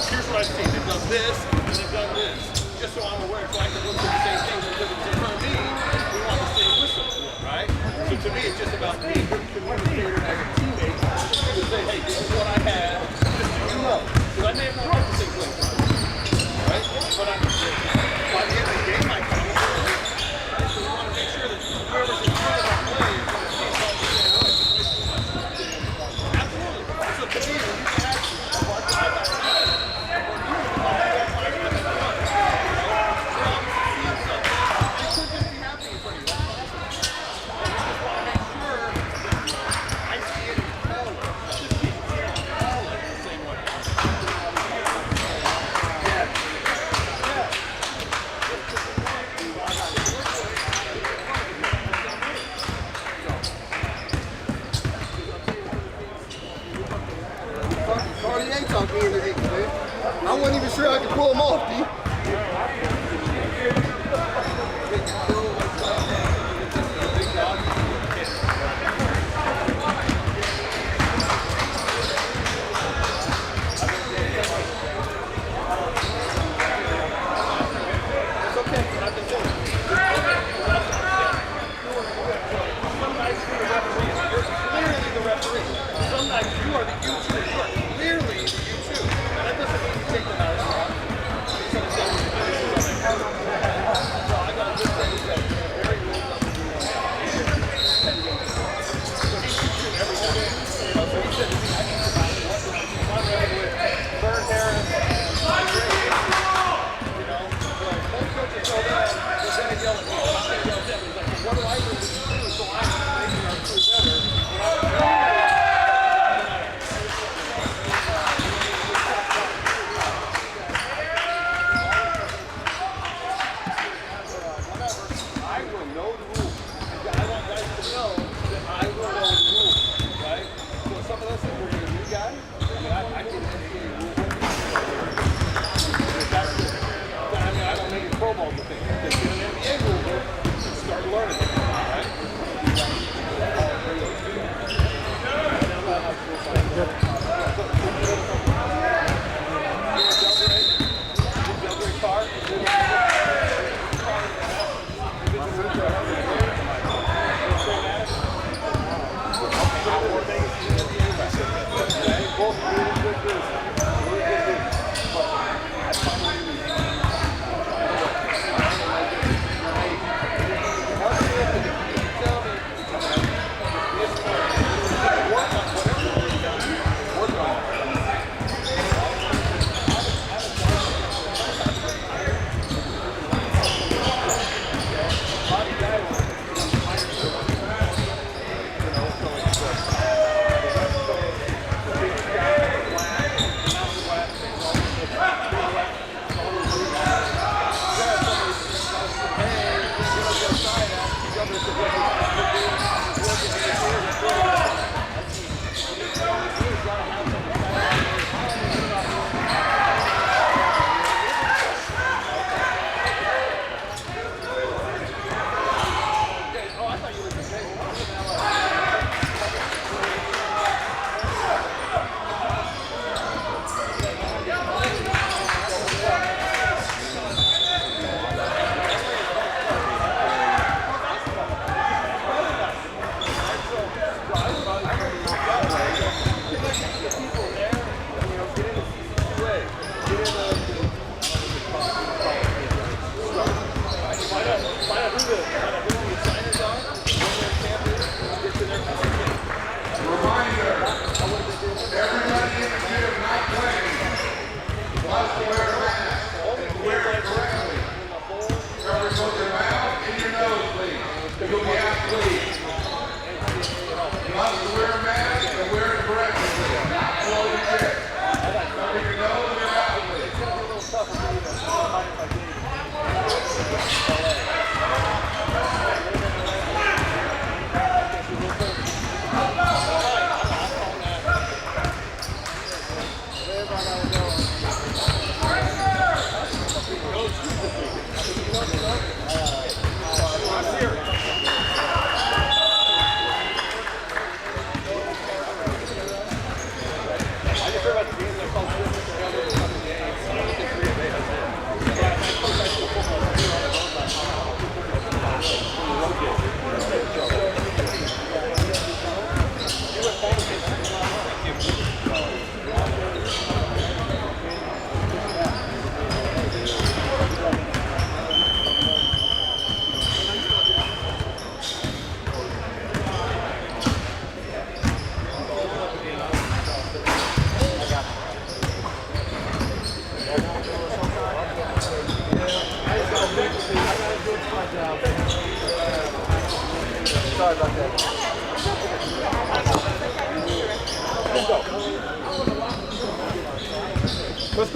Here's what I've seen. They've done this, and they've done this. Just so I'm aware, so I can look at the same things. Because to me, we want the same whistle, right? So to me, it's just about being a good communicator as a teammate to say, hey, this is what I have, just so you know. Because I may have not heard the same place, right? But by the end of the game, I come up with it. So we want to make sure that whoever's in front of our play is going to see something and say, oh, absolutely. So to me, when you can actually I wasn't even sure I could pull him off, D. It's okay, I've been doing it. Some nights you're the referee. You're clearly the referee. Some nights you are the U2. You are clearly the U2. That doesn't mean you take them out of the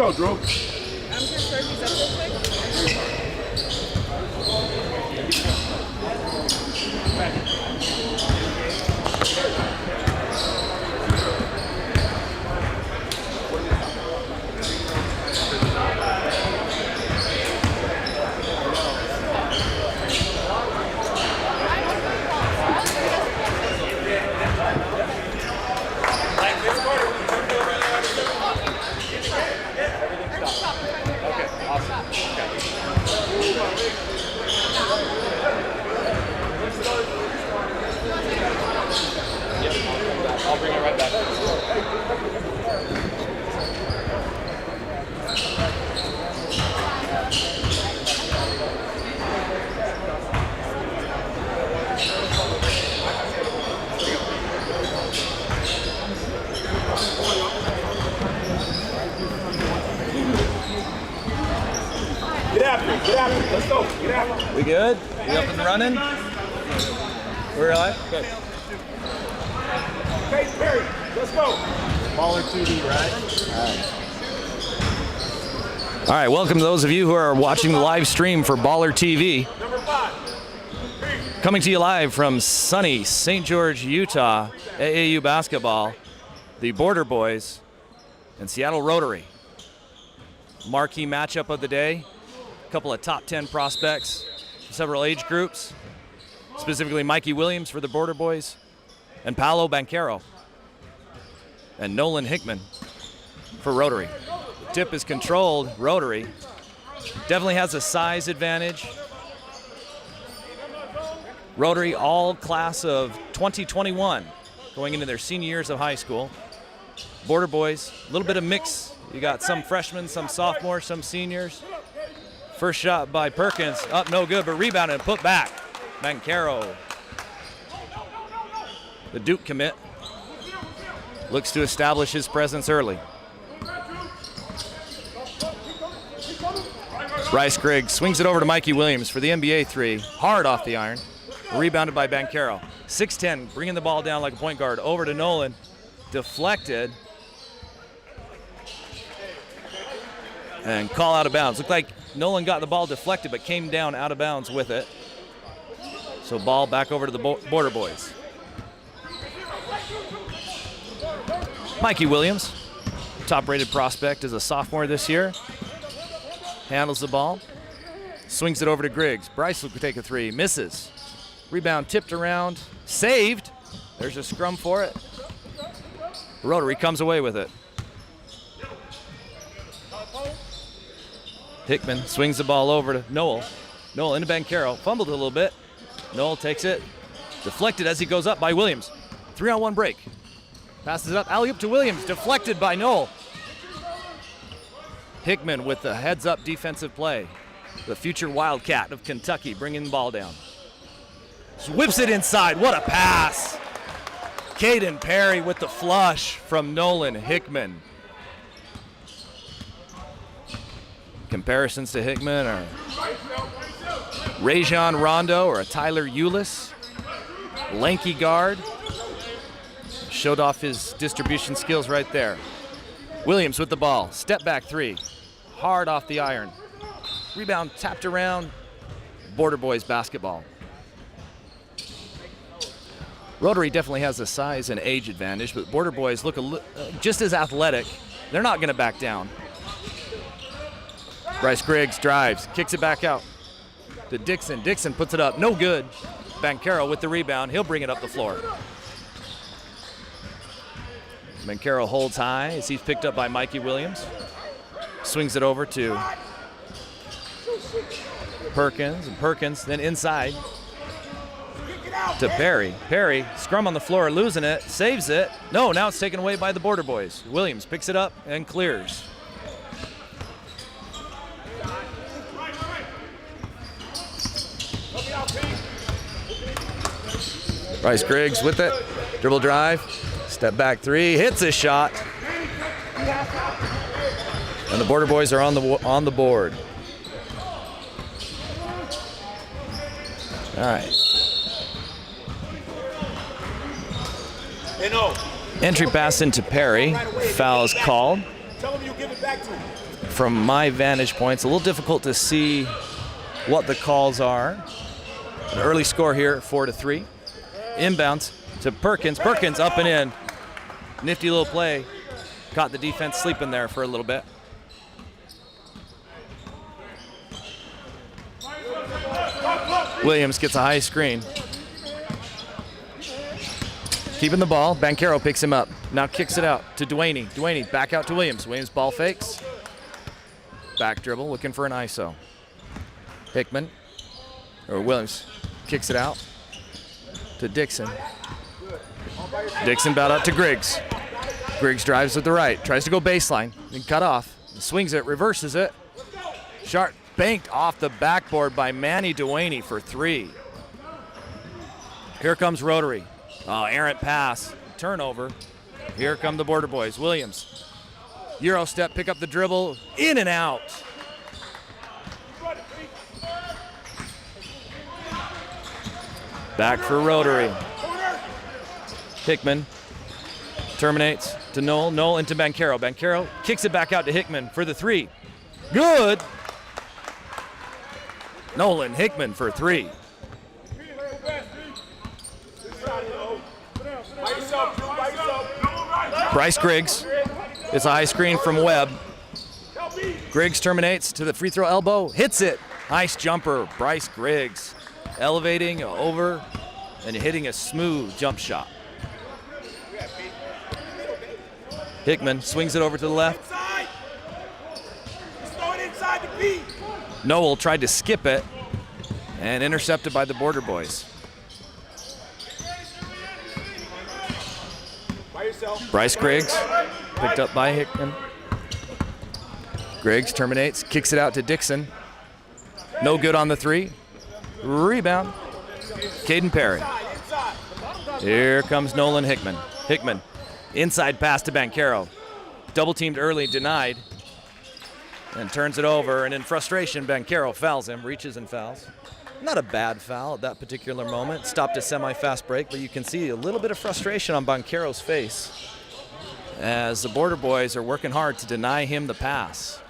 go, Drew. I'm just sure he's up real quick. I'll bring it right back. Get after it. Get after it. Let's go. Get after it. We good? We up and running? We're live? Good. Okay, Perry, let's go. Baller TV, right? All right, welcome to those of you who are watching the live stream for Baller TV. Number 5. Coming to you live from sunny St. George, Utah, AAU basketball, the Border Boyz and Seattle Rotary. Marquee matchup of the day. A couple of top 10 prospects, several age groups, specifically Mikey Williams for the Border Boyz and Paolo Banchero and Nolan Hickman for Rotary. Tip is controlled. Rotary definitely has a size advantage. Rotary, all class of 2021, going into their senior years of high school. Border Boyz, a little bit of mix. You got some freshmen, some sophomores, some seniors. First shot by Perkins, up no good, but rebounded and put back. Banchero, the Duke commit, looks to establish his presence early. Bryce Griggs swings it over to Mikey Williams for the NBA three, hard off the iron, rebounded by Banchero. 6'10", bringing the ball down like a point guard, over to Nolan, deflected, and call out of bounds. Looked like Nolan got the ball deflected but came down out of bounds with it. So ball back over to the Border Boyz. Mikey Williams, top-rated prospect as a sophomore this year. Handles the ball, swings it over to Griggs. Bryce will take a three, misses. Rebound tipped around, saved. There's a scrum for it. Rotary comes away with it. Hickman swings the ball over to Noel. Noel into Banchero, fumbled a little bit. Noel takes it, deflected as he goes up by Williams. 3-on-1 break. Passes it up, alley-oop to Williams, deflected by Noel. Hickman with the heads-up defensive play. The future Wildcat of Kentucky bringing the ball down. Just whips it inside, what a pass. Kaden Perry with the flush from Nolan Hickman. Comparisons to Hickman are Rajon Rondo or a Tyler Ulis. Lanky guard. Showed off his distribution skills right there. Williams with the ball. Step back three. Hard off the iron. Rebound tapped around. Border Boyz basketball. Rotary definitely has a size and age advantage, but Border Boyz look just as athletic. They're not going to back down. Bryce Griggs drives, kicks it back out to Dixon. Dixon puts it up, no good. Banchero with the rebound, he'll bring it up the floor. Banchero holds high as he's picked up by Mikey Williams. Swings it over to Perkins, and Perkins then inside to Perry. Perry, scrum on the floor, losing it, saves it. No, now it's taken away by the Border Boyz. Williams picks it up and clears. Bryce Griggs with it, dribble drive, step back three, hits a shot. And the Border Boyz are on the board. All right. Entry pass into Perry. Foul's called. Tell him you give it back to him. from my vantage point, it's a little difficult to see what the calls are. An early score here, 4-3. Inbounds to Perkins. Perkins up and in. Nifty little play. Caught the defense sleeping there for a little bit. Williams gets a high screen. Keeping the ball. Banchero picks him up. Now kicks it out to Duaney. Duaney back out to Williams. Williams ball fakes. Back dribble, looking for an ISO. Hickman, or Williams, kicks it out to Dixon. Dixon back out to Griggs. Griggs drives with the right, tries to go baseline, then cut off. Swings it, reverses it. Sharp banked off the backboard by Manny Duaney for 3. Here comes Rotary. Oh, errant pass, turnover. Here come the Border Boys. Williams, Euro step, pick up the dribble, in and out. Back for Rotary. Hickman terminates to Noel. Noel into Banchero. Banchero kicks it back out to Hickman for the 3. Good. Nolan Hickman for 3. Bryce Griggs. It's a high screen from Webb. Griggs terminates to the free throw elbow. Hits it. Nice jumper. Bryce Griggs elevating over and hitting a smooth jump shot. Hickman swings it over to the left. Noel tried to skip it and intercepted by the Border Boys. Bryce Griggs picked up by Hickman. Griggs terminates, kicks it out to Dixon. No good on the 3. Rebound. Kaden Perry. Here comes Nolan Hickman. Hickman, inside pass to Banchero. Double teamed early, denied. And turns it over, and in frustration, Banchero fouls him, reaches and fouls. Not a bad foul at that particular moment. Stopped a semi-fast break, but you can see a little bit of frustration on Banchero's face as the Border Boys are working hard to deny him the pass.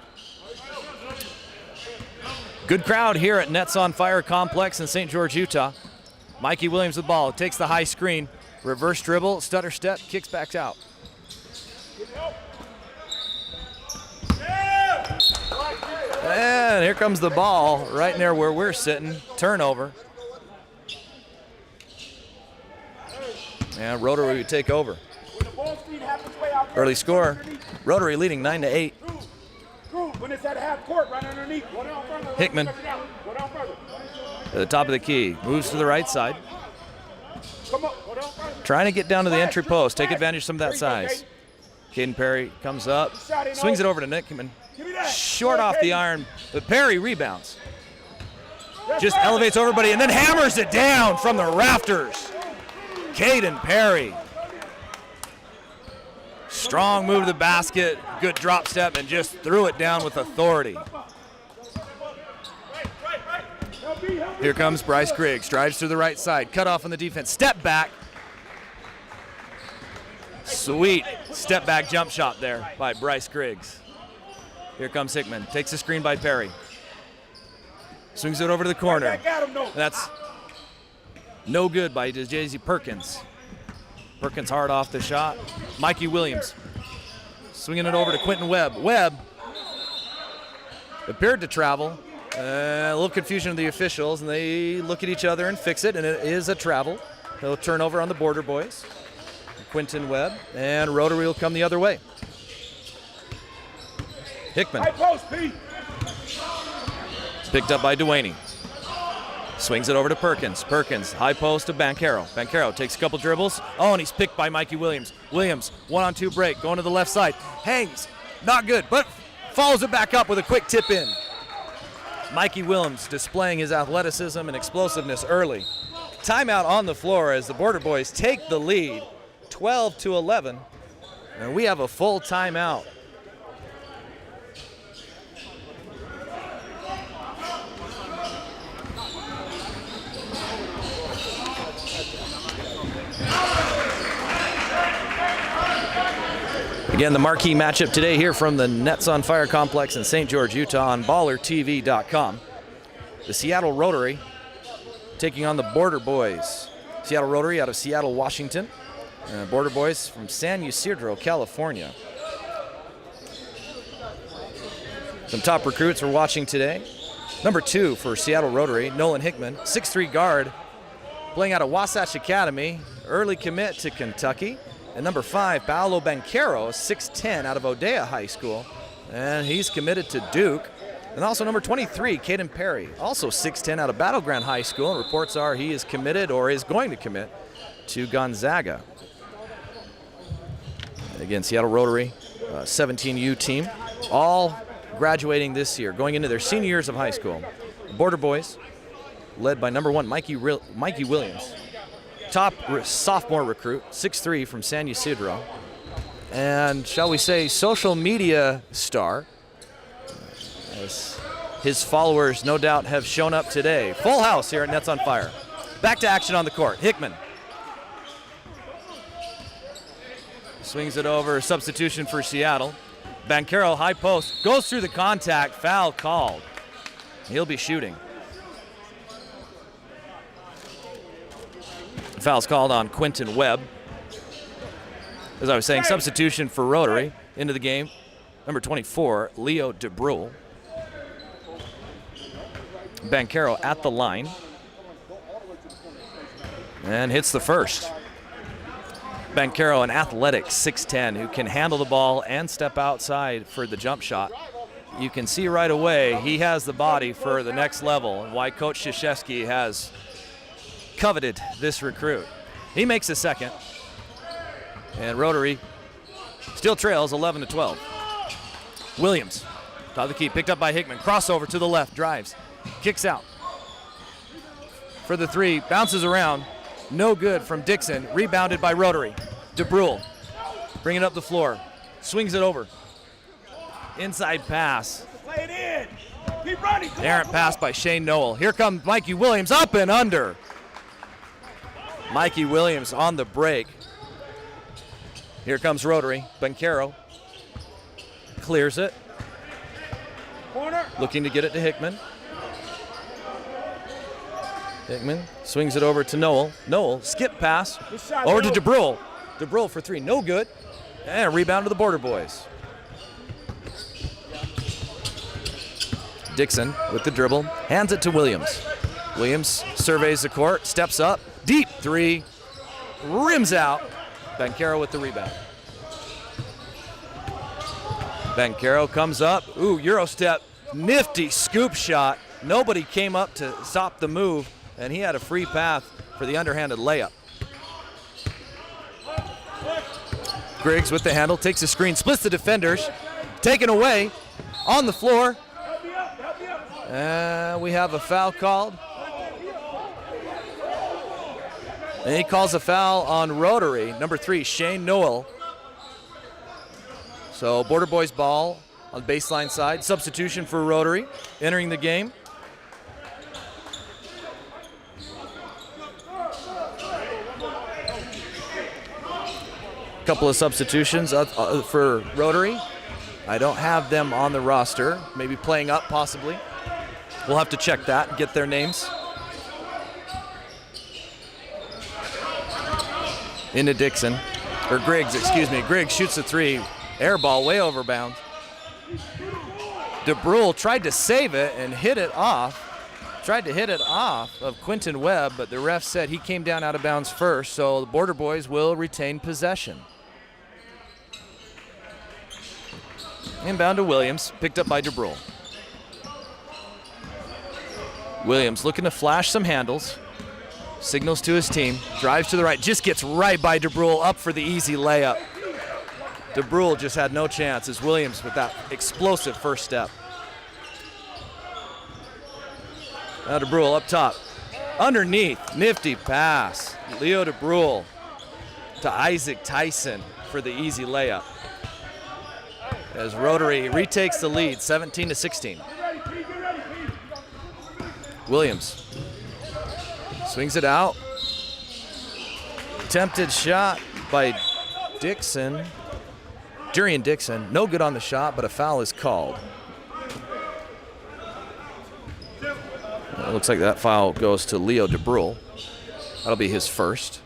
Good crowd here at Nets on Fire Complex in St. George, Utah. Mikey Williams with the ball, takes the high screen, reverse dribble, stutter step, kicks back out. And here comes the ball right near where we're sitting. Turnover. And Rotary would take over. Early score. Rotary leading 9-8. Hickman at the top of the key. Moves to the right side. Trying to get down to the entry post. Take advantage of some of that size. Kaden Perry comes up. Swings it over to Hickman. Short off the iron, but Perry rebounds. Just elevates everybody and then hammers it down from the rafters. Kaden Perry. Strong move to the basket, good drop step, and just threw it down with authority. Here comes Bryce Griggs, drives to the right side, cut off on the defense, step back. Sweet step back jump shot there by Bryce Griggs. Here comes Hickman, takes the screen by Perry. Swings it over to the corner. That's no good by Jay-Z Perkins. Perkins hard off the shot. Mikey Williams swinging it over to Quentin Webb. Webb appeared to travel. A little confusion of the officials, and they look at each other and fix it, and it is a travel. He'll turn over on the Border Boys. Quentin Webb, and Rotary will come the other way. Hickman. Picked up by Duaney. Swings it over to Perkins. Perkins, high post to Banchero. Banchero takes a couple dribbles. Oh, and he's picked by Mikey Williams. Williams, 1-on-2 break, going to the left side. Hangs, not good, but follows it back up with a quick tip in. Mikey Williams displaying his athleticism and explosiveness early. Timeout on the floor as the Border Boys take the lead, 12-11, and we have a full timeout. Again, the marquee matchup today here from the Nets on Fire Complex in St. George, Utah on BallerTV.com. The Seattle Rotary taking on the Border Boyz. Seattle Rotary out of Seattle, Washington. Border Boyz from San Ysidro, California. Some top recruits we're watching today. Number 2 for Seattle Rotary, Nolan Hickman, 6'3" guard, playing out of Wasatch Academy, early commit to Kentucky. And number 5, Paolo Banchero, 6'10", out of Odeya High School, and he's committed to Duke. And also number 23, Kaden Perry, also 6'10", out of Battleground High School, and reports are he is committed or is going to commit to Gonzaga. And again, Seattle Rotary, 17U team, all graduating this year, going into their senior years of high school. Border Boyz, led by number 1, Mikey Williams. Top sophomore recruit, 6'3", from San Ysidro. And shall we say social media star, as his followers no doubt have shown up today. Full house here at Nets on Fire. Back to action on the court. Hickman swings it over, substitution for Seattle. Banchero, high post, goes through the contact, foul called. He'll be shooting. Foul's called on Quentin Webb. As I was saying, substitution for Rotary into the game. Number 24, Leo DeBrule. Banchero at the line. And hits the first. Banchero, an athletic 6'10", who can handle the ball and step outside for the jump shot. You can see right away he has the body for the next level, and why Coach Krzyzewski has coveted this recruit. He makes a second, and Rotary still trails 11-12. Williams, top of the key, picked up by Hickman, crossover to the left, drives, kicks out for the 3, bounces around, no good from Dixon, rebounded by Rotary. DeBrule, bring it up the floor, swings it over, inside pass. Play it in. Keep running. Errant pass by Shane Noel. Here comes Mikey Williams, up and under. Mikey Williams on the break. Here comes Rotary. Banchero clears it. Corner. Looking to get it to Hickman. Hickman swings it over to Noel. Noel, skip pass. Over to DeBrule. DeBrule for 3, no good. And a rebound to the Border Boyz. Dixon with the dribble, hands it to Williams. Williams surveys the court, steps up, deep 3, rims out. Banchero with the rebound. Banchero comes up, Euro step, nifty scoop shot. Nobody came up to stop the move, and he had a free path for the underhanded layup. Griggs with the handle, takes a screen, splits the defenders, taken away on the floor. And we have a foul called. And he calls a foul on Rotary, number 3, Shane Noel. So Border Boyz ball on the baseline side. Substitution for Rotary entering the game. Couple of substitutions for Rotary. I don't have them on the roster. Maybe playing up possibly. We'll have to check that and get their names. Into Dixon, or Griggs, excuse me. Griggs shoots a 3, air ball way over bounds. DeBrule tried to save it and hit it off. Tried to hit it off of Quentin Webb, but the ref said he came down out of bounds first, so the Border Boyz will retain possession. Inbound to Williams, picked up by DeBrule. Williams looking to flash some handles. Signals to his team, drives to the right, just gets right by DeBrule, up for the easy layup. DeBrule just had no chance as Williams with that explosive first step. Now DeBrule up top. Underneath, nifty pass. Leo DeBrule to Isaac Tyson for the easy layup. As Rotary retakes the lead, 17-16. Williams swings it out. Attempted shot by Dixon. Durian Dixon, no good on the shot, but a foul is called. It looks like that foul goes to Leo DeBrule. That'll be his first.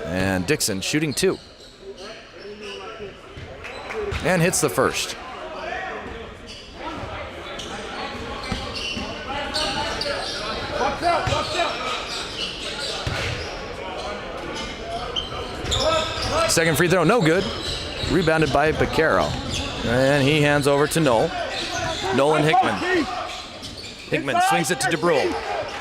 And Dixon shooting 2. And hits the first. Watch out, watch out. Second free throw, no good. Rebounded by Banchero. And he hands over to Nolan Hickman. Hickman swings it to DeBrule.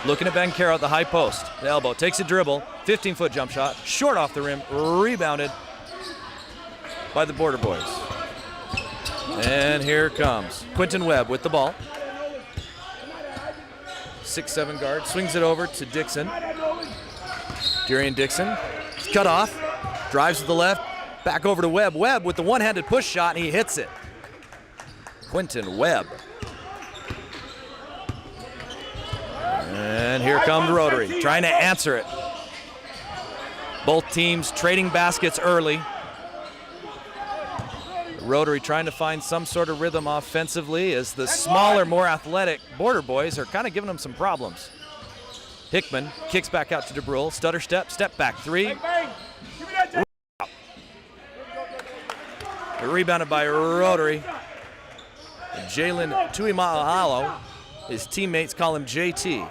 Looking at Banchero at the high post. The elbow, takes a dribble, 15-foot jump shot, short off the rim, rebounded by the Border Boyz. And here comes Quentin Webb with the ball. 6'7" guard, swings it over to Dixon. Durian Dixon, cut off, drives to the left, back over to Webb. Webb with the one-handed push shot, and he hits it. Quentin Webb. And here comes Rotary, trying to answer it. Both teams trading baskets early. Rotary trying to find some sort of rhythm offensively as the smaller, more athletic Border Boyz are kind of giving them some problems. Hickman kicks back out to DeBrule, stutter step, step back 3. Rebounded by Rotary. Jalen Tuima'ahalo, his teammates call him JT.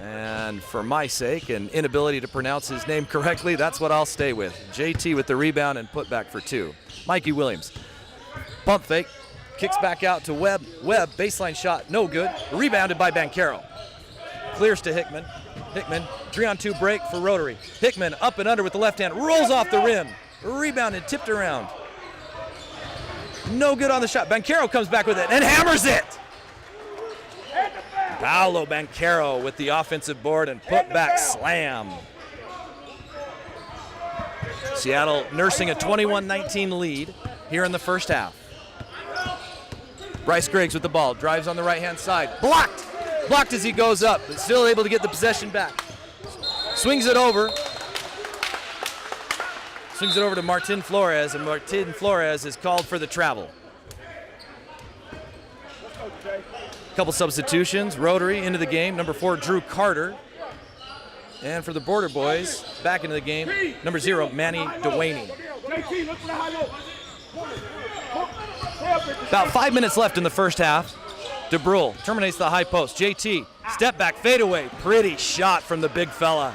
And for my sake and inability to pronounce his name correctly, that's what I'll stay with. JT with the rebound and put back for 2. Mikey Williams, pump fake, kicks back out to Webb. Webb, baseline shot, no good. Rebounded by Banchero. Clears to Hickman. Hickman, 3-on-2 break for Rotary. Hickman up and under with the left hand, rolls off the rim. Rebounded, tipped around. No good on the shot. Banchero comes back with it and hammers it. Paolo Banchero with the offensive board and put back slam. Seattle nursing a 21-19 lead here in the first half. Bryce Griggs with the ball, drives on the right-hand side. Blocked! Blocked as he goes up, but still able to get the possession back. Swings it over. Swings it over to Martin Flores, and Martin Flores is called for the travel. Couple substitutions. Rotary into the game. Number 4, Drew Carter. And for the Border Boyz, back into the game, number 0, Manny Dewaney. About 5 minutes left in the first half. DeBrule terminates the high post. JT, step back, fade away. Pretty shot from the big fella.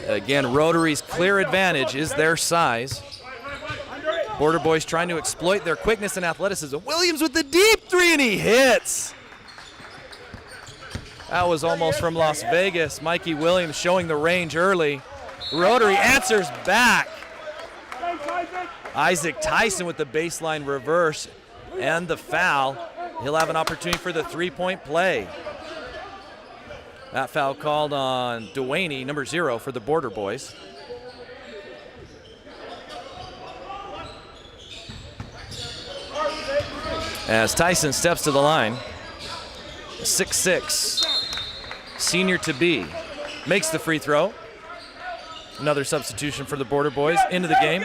Again, Rotary's clear advantage is their size. Border Boyz trying to exploit their quickness and athleticism. Williams with the deep 3, and he hits. That was almost from Las Vegas. Mikey Williams showing the range early. Rotary answers back. Isaac Tyson with the baseline reverse and the foul. He'll have an opportunity for the 3-point play. That foul called on Dewaney, number 0 for the Border Boyz. As Tyson steps to the line, 6'6", senior to be, makes the free throw. Another substitution for the Border Boyz into the game.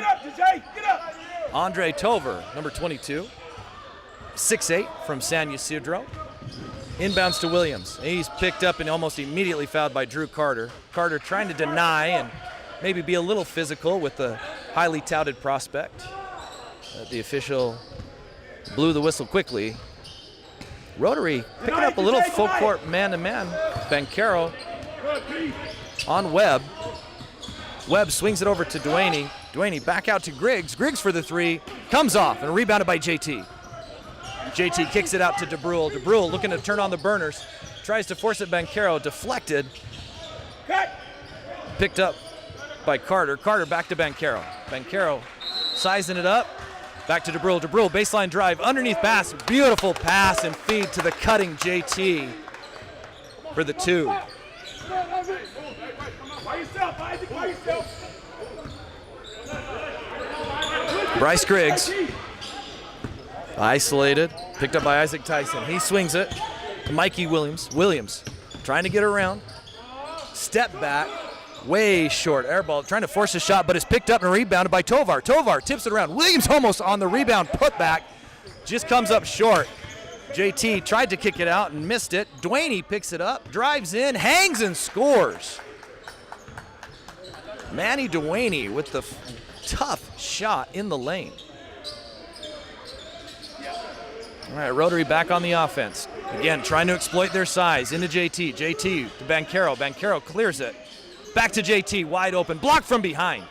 Andre Tover, number 22, 6'8", from San Ysidro. Inbounds to Williams. He's picked up and almost immediately fouled by Drew Carter. Carter trying to deny and maybe be a little physical with the highly touted prospect. The official blew the whistle quickly. Rotary picking up a little full court man-to-man. Banchero on Webb. Webb swings it over to Dewaney. Dewaney back out to Griggs. Griggs for the 3. Comes off and rebounded by JT. JT kicks it out to DeBrule. DeBrule looking to turn on the burners. Tries to force it Banchero. Deflected. Picked up by Carter. Carter back to Banchero. Banchero sizing it up. Back to DeBrule. DeBrule baseline drive. Underneath pass. Beautiful pass and feed to the cutting JT for the 2. Bryce Griggs. Isolated. Picked up by Isaac Tyson. He swings it to Mikey Williams. Williams trying to get around. Step back. way short. Air ball trying to force a shot, but it's picked up and rebounded by Tovar. Tovar tips it around. Williams almost on the rebound putback. Just comes up short. JT tried to kick it out and missed it. Duaney picks it up, drives in, hangs and scores. Manny Duaney with the tough shot in the lane. All right, Rotary back on the offense. Again, trying to exploit their size. Into JT. JT to Banchero. Banchero clears it. Back to JT, wide open. Blocked from behind.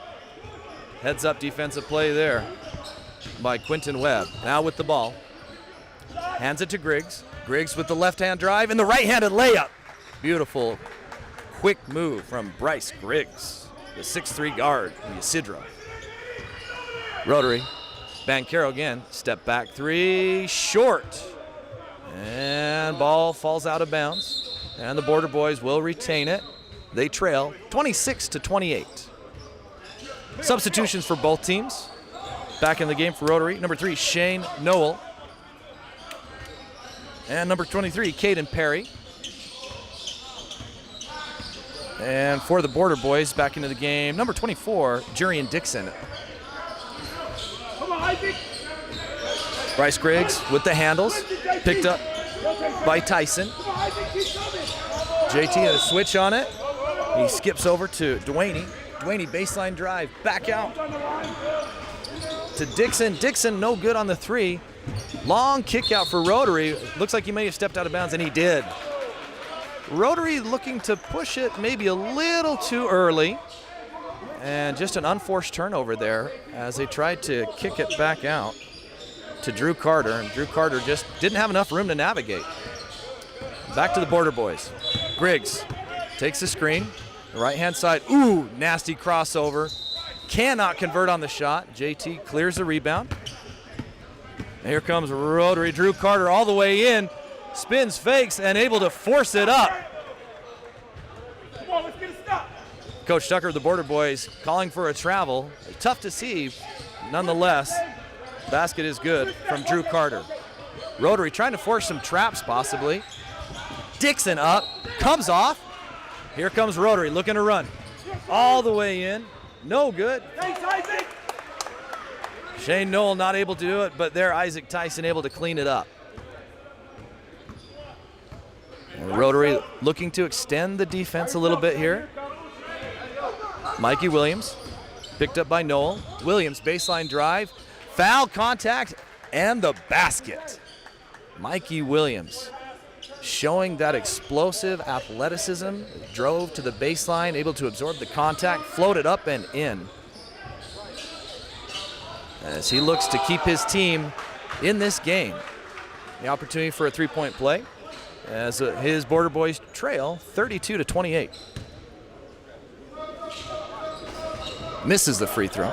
Heads up defensive play there by Quentin Webb. Now with the ball. Hands it to Griggs. Griggs with the left-hand drive and the right-handed layup. Beautiful, quick move from Bryce Griggs, the 6'3" guard from Isidro. Rotary. Banchero again, step back three, short. And ball falls out of bounds. And the Border Boys will retain it. They trail 26-28. Substitutions for both teams. Back in the game for Rotary. Number 3, Shane Noel. And number 23, Kaden Perry. And for the Border Boys, back into the game, number 24, Jurian Dixon. Bryce Griggs with the handles, picked up by Tyson. JT had a switch on it. He skips over to Duaney. Duaney baseline drive, back out to Dixon. Dixon no good on the three. Long kick out for Rotary. Looks like he may have stepped out of bounds, and he did. Rotary looking to push it maybe a little too early. And just an unforced turnover there as they tried to kick it back out to Drew Carter. And Drew Carter just didn't have enough room to navigate. Back to the Border Boys. Griggs takes the screen. The right-hand side. Ooh, nasty crossover. Cannot convert on the shot. JT clears the rebound. And here comes Rotary. Drew Carter all the way in. Spins, fakes, and able to force it up. Come on, let's get a stop. Coach Tucker of the Border Boys calling for a travel. Tough to see, nonetheless. Basket is good from Drew Carter. Rotary trying to force some traps possibly. Dixon up, comes off. Here comes Rotary looking to run. All the way in, no good. Shane Noel not able to do it, but there Isaac Tyson able to clean it up. And Rotary looking to extend the defense a little bit here. Mikey Williams, picked up by Noel. Williams, baseline drive, foul contact, and the basket. Mikey Williams showing that explosive athleticism, drove to the baseline, able to absorb the contact, floated up and in. As he looks to keep his team in this game. The opportunity for a three-point play as his Border Boys trail 32-28. Misses the free throw.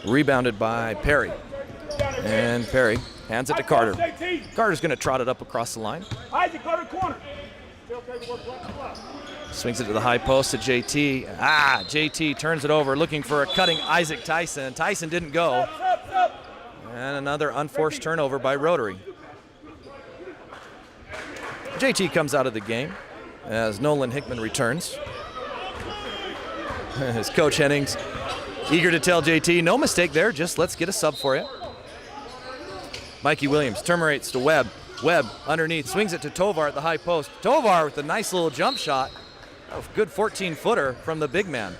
Rebounded by Perry. And Perry hands it to Carter. Carter's going to trot it up across the line. Swings it to the high post to JT. JT turns it over, looking for a cutting Isaac Tyson. Tyson didn't go. And another unforced turnover by Rotary. JT comes out of the game as Nolan Hickman returns. As Coach Hennings eager to tell JT, no mistake there, just let's get a sub for you. Mikey Williams terminates to Webb. Webb underneath, swings it to Tovar at the high post. Tovar with a nice little jump shot. A good 14-footer from the big man.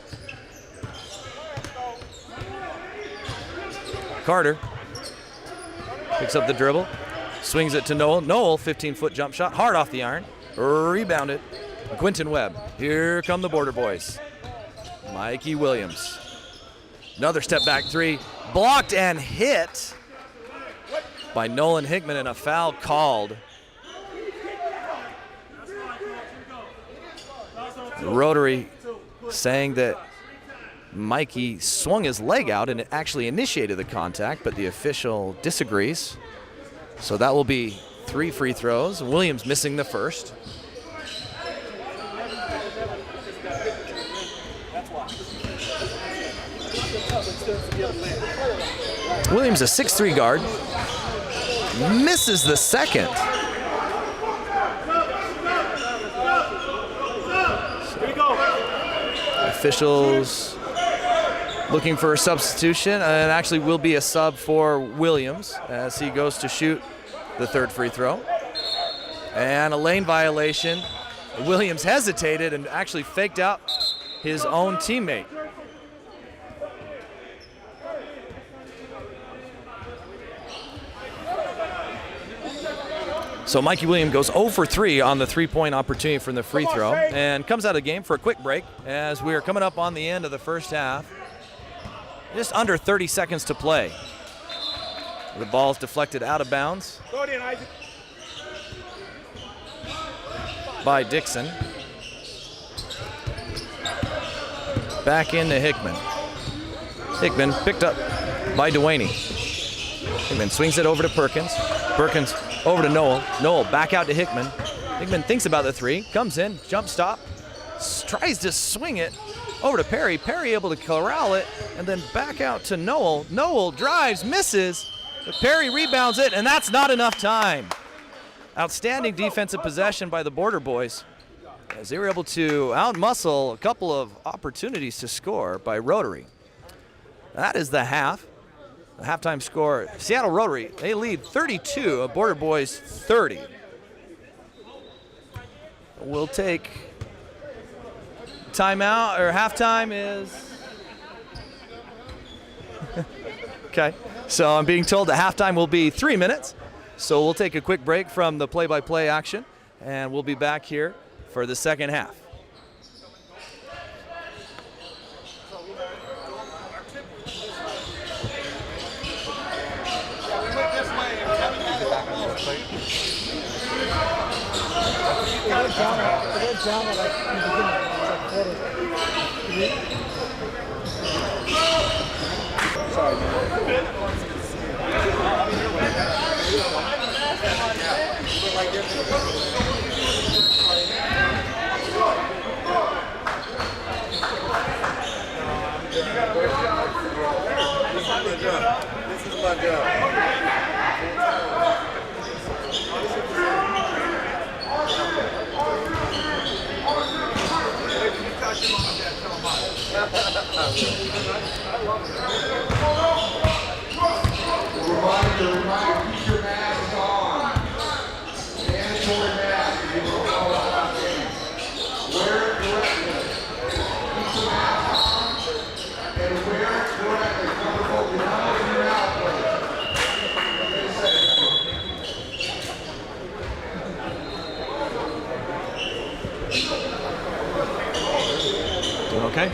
Carter picks up the dribble, swings it to Noel. Noel, 15-foot jump shot, hard off the iron. Rebounded. Quentin Webb. Here come the Border Boys. Mikey Williams. Another step back three. Blocked and hit by Nolan Hickman, and a foul called. Rotary saying that Mikey swung his leg out and it actually initiated the contact, but the official disagrees. So that will be 3 free throws. Williams missing the first. Williams, a 6'3" guard, misses the second. Officials looking for a substitution, and actually will be a sub for Williams as he goes to shoot the third free throw. And a lane violation. Williams hesitated and actually faked out his own teammate. So Mikey Williams goes 0 for 3 on the three-point opportunity from the free throw and comes out of the game for a quick break as we are coming up on the end of the first half. Just under 30 seconds to play. The ball's deflected out of bounds by Dixon. Back into Hickman. Hickman picked up by Dewaney. Hickman swings it over to Perkins. Perkins over to Noel. Noel back out to Hickman. Hickman thinks about the three, comes in, jump stop, tries to swing it over to Perry. Perry able to corral it, and then back out to Noel. Noel drives, misses, but Perry rebounds it, and that's not enough time. Outstanding defensive possession by the Border Boyz as they were able to outmuscle a couple of opportunities to score by Rotary. That is the half. The halftime score, Seattle Rotary, they lead 32, Border Boyz 30. We'll take timeout, or halftime is, okay. So I'm being told that halftime will be 3 minutes. So we'll take a quick break from the play-by-play action, and we'll be back here for the second half. This is my job. Reminder, keep your masks on. Mandatory mask if you don't know about that game. Wear it correctly. Keep your mask on and wear it correctly. Cover both your mouth and your mouth, please. Doing okay?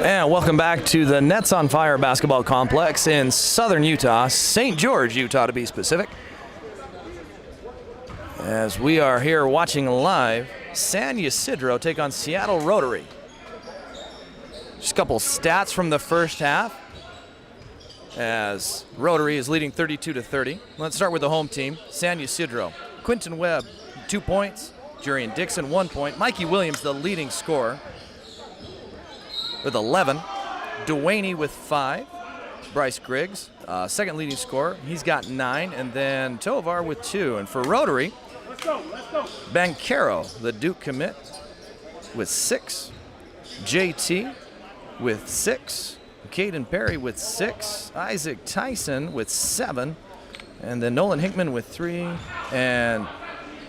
And welcome back to the Nets on Fire basketball complex in southern Utah, St. George, Utah to be specific. As we are here watching live, San Ysidro take on Seattle Rotary. Just a couple stats from the first half as Rotary is leading 32-30. Let's start with the home team, San Ysidro. Quentin Webb, 2 points. Jurian Dixon, 1 point. Mikey Williams, the leading scorer, with 11. Dewaney with 5. Bryce Griggs, second leading scorer. He's got 9. And then Tovar with 2. And for Rotary, Banchero, the Duke commit, with 6. JT with 6. Kaden Perry with 6. Isaac Tyson with 7. And then Nolan Hickman with 3. And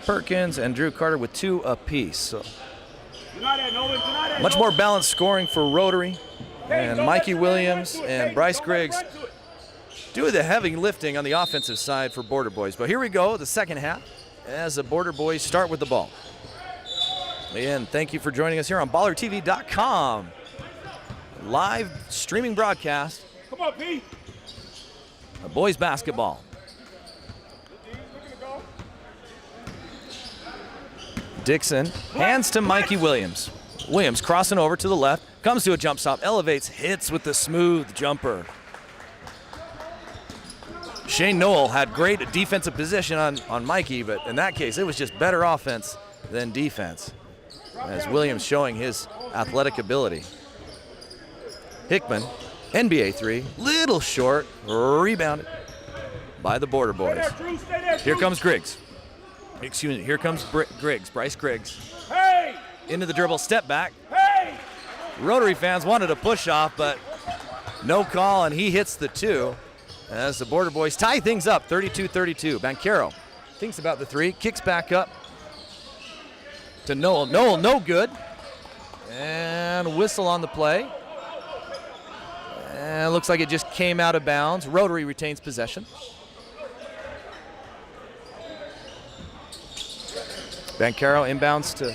Perkins and Drew Carter with 2 apiece. So much more balanced scoring for Rotary. And Mikey Williams and Bryce Griggs do the heavy lifting on the offensive side for Border Boyz. But here we go, the second half, as the Border Boyz start with the ball. And thank you for joining us here on BallerTV.com. Live streaming broadcast Come on, Pete. of boys basketball. Dixon hands to Mikey Williams. Williams crossing over to the left, comes to a jump stop, elevates, hits with the smooth jumper. Shane Noel had great defensive position on Mikey, but in that case, it was just better offense than defense, as Williams showing his athletic ability. Hickman, NBA three, little short, rebounded by the Border Boyz. Here comes Griggs. Excuse me, here comes Griggs, Bryce Griggs. Hey! Into the dribble, step back. Hey! Rotary fans wanted a push off, but no call, and he hits the two as the Border Boyz tie things up, 32-32. Banchero thinks about the three, kicks back up to Noel. Noel, no good. And whistle on the play. And looks like it just came out of bounds. Rotary retains possession. Banchero inbounds to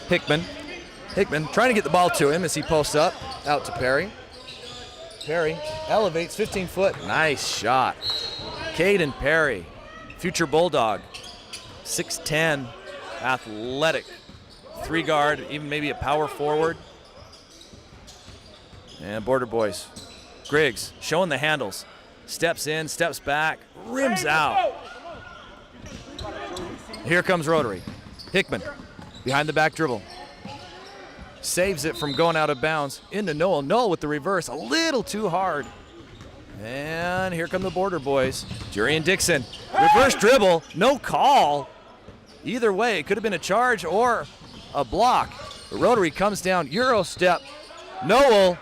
Hickman. Hickman trying to get the ball to him as he posts up, out to Perry. Perry elevates 15 foot. Nice shot. Kaden Perry, future Bulldog. 6'10", athletic. 3-guard, even maybe a power forward. And Border Boyz. Griggs showing the handles. Steps in, steps back, rims out. Here comes Rotary. Hickman behind the back dribble. Saves it from going out of bounds. Into Noel. Noel with the reverse, a little too hard. And here come the Border Boyz. Jurian Dixon, reverse dribble, no call. Either way, it could have been a charge or a block. The Rotary comes down, Euro step. Noel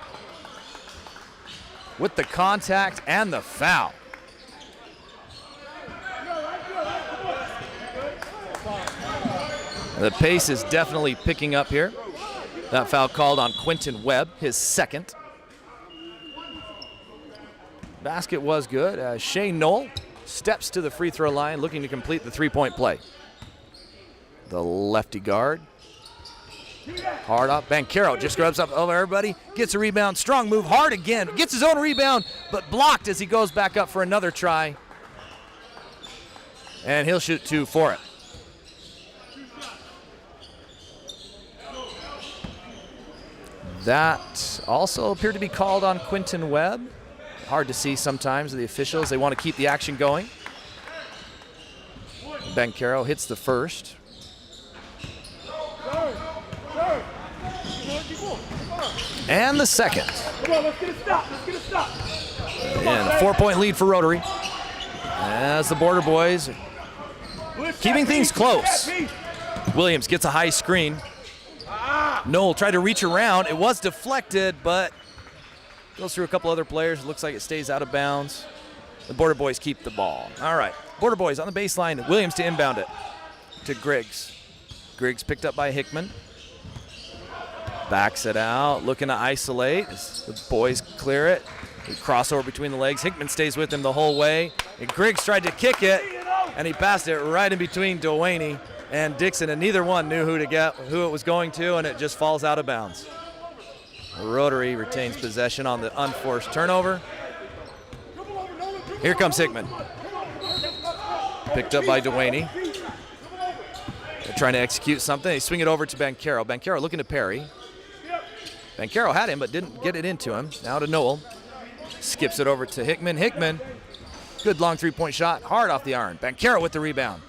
with the contact and the foul. The pace is definitely picking up here. That foul called on Quentin Webb, his second. Basket was good. Shane Noel steps to the free throw line, looking to complete the three-point play. The lefty guard. Hard up. Banchero just grabs up over everybody, gets a rebound. Strong move, hard again. Gets his own rebound, but blocked as he goes back up for another try. And he'll shoot two for it. That also appeared to be called on Quentin Webb. Hard to see sometimes the officials. They want to keep the action going. Banchero hits the first. And the second. Come on, let's get a stop. Let's get a stop. And a 4-point lead for Rotary. As the Border Boyz keeping things close. Williams gets a high screen. Noel tried to reach around. It was deflected, but goes through a couple other players. It looks like it stays out of bounds. The Border Boyz keep the ball. All right, Border Boyz on the baseline. Williams to inbound it to Griggs. Griggs picked up by Hickman. Backs it out, looking to isolate. As the boys clear it. Crossover between the legs. Hickman stays with him the whole way. And Griggs tried to kick it, and he passed it right in between Dewaney and Dixon, and neither one knew who it was going to, and it just falls out of bounds. Rotary retains possession on the unforced turnover. Here comes Hickman. Picked up by Dewaney. They're trying to execute something. They swing it over to Banchero. Banchero looking to Perry. Banchero had him, but didn't get it into him. Now to Noel. Skips it over to Hickman. Hickman, good long three-point shot, hard off the iron. Banchero with the rebound.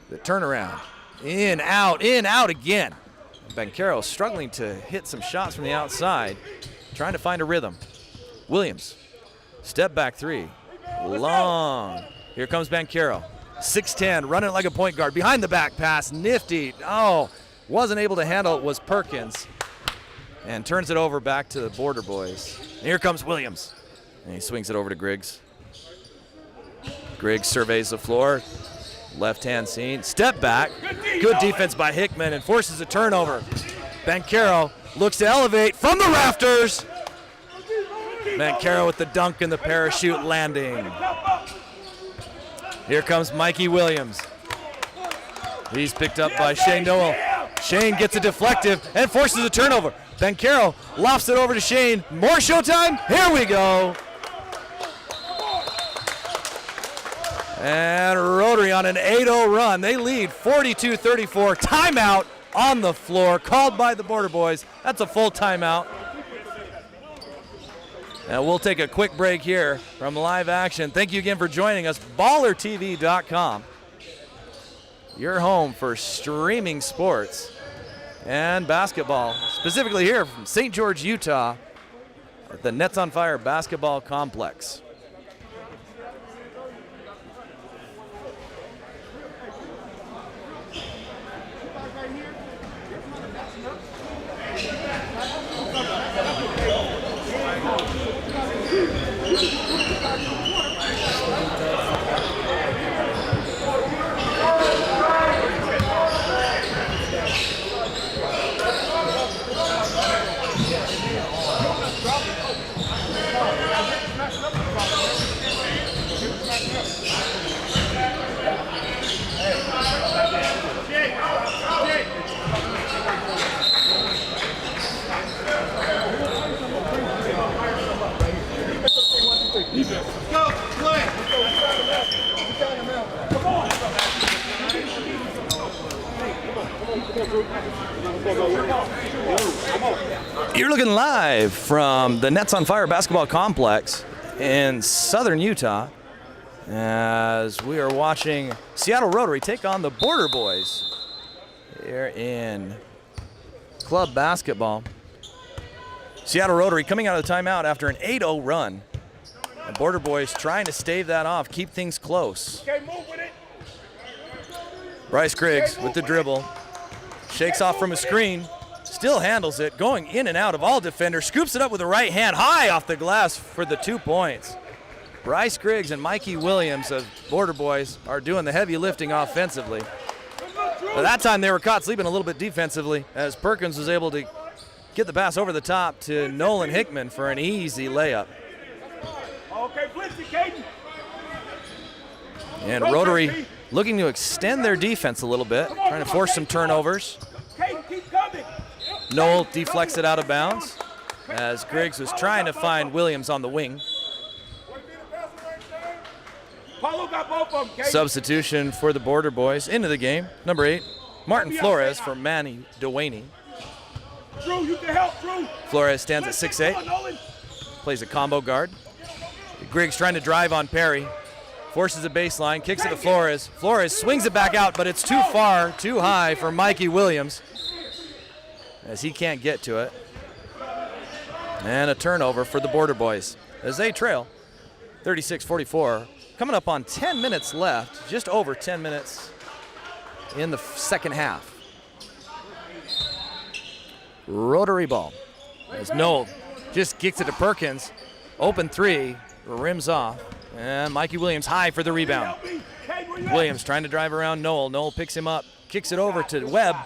The turnaround. In, out again. Banchero struggling to hit some shots from the outside, trying to find a rhythm. Williams, step back three. Long. Here comes Banchero. 6'10", running like a point guard. Behind the back pass, nifty. Oh, wasn't able to handle it was Perkins. And turns it over back to the Border Boyz. And here comes Williams. And he swings it over to Griggs. Griggs surveys the floor. Left-hand seam. Step back. Good defense by Hickman and forces a turnover. Banchero looks to elevate from the rafters. Banchero with the dunk and the parachute landing. Here comes Mikey Williams. He's picked up by Shane Noel. Shane gets a deflective and forces a turnover. Banchero lofts it over to Shane. More showtime. Here we go. And Rotary on an 8-0 run. They lead 42-34. Timeout on the floor called by the Border Boyz. That's a full timeout. And we'll take a quick break here from live action. Thank you again for joining us. BallerTV.com. Your home for streaming sports and basketball, specifically here from St. George, Utah, at the Nets on Fire Basketball Complex. You're looking live from the Nets on Fire Basketball Complex in southern Utah as we are watching Seattle Rotary take on the Border Boyz here in club basketball. Seattle Rotary coming out of the timeout after an 8-0 run. The Border Boyz trying to stave that off, keep things close. Okay, move with it. Bryce Griggs with the dribble. Shakes off from a screen. Still handles it, going in and out of all defenders. Scoops it up with the right hand, high off the glass for the 2 points. Bryce Griggs and Mikey Williams of Border Boyz are doing the heavy lifting offensively. But that time they were caught sleeping a little bit defensively as Perkins was able to get the pass over the top to Nolan Hickman for an easy layup. Okay, blitz it, Kaden. And Rotary looking to extend their defense a little bit, trying to force some turnovers. Kaden, keep coming. Noel deflects it out of bounds as Griggs was trying to find Williams on the wing. Paolo got both of them, Kaden. Substitution for the Border Boyz into the game. Number 8, Martin Flores for Manny Dewaney. Drew, you can help, Drew. Flores stands at 6'8", Come on, Nolan. plays a combo guard. Griggs trying to drive on Perry. Forces a baseline, kicks it to Flores. Flores swings it back out, but it's too far, too high for Mikey Williams as he can't get to it. And a turnover for the Border Boyz as they trail 36-44. Coming up on 10 minutes left, just over 10 minutes in the second half. Rotary ball as Noel just kicks it to Perkins. Open 3, rims off. And Mikey Williams high for the rebound. Williams trying to drive around Noel. Noel picks him up, kicks it over to Webb.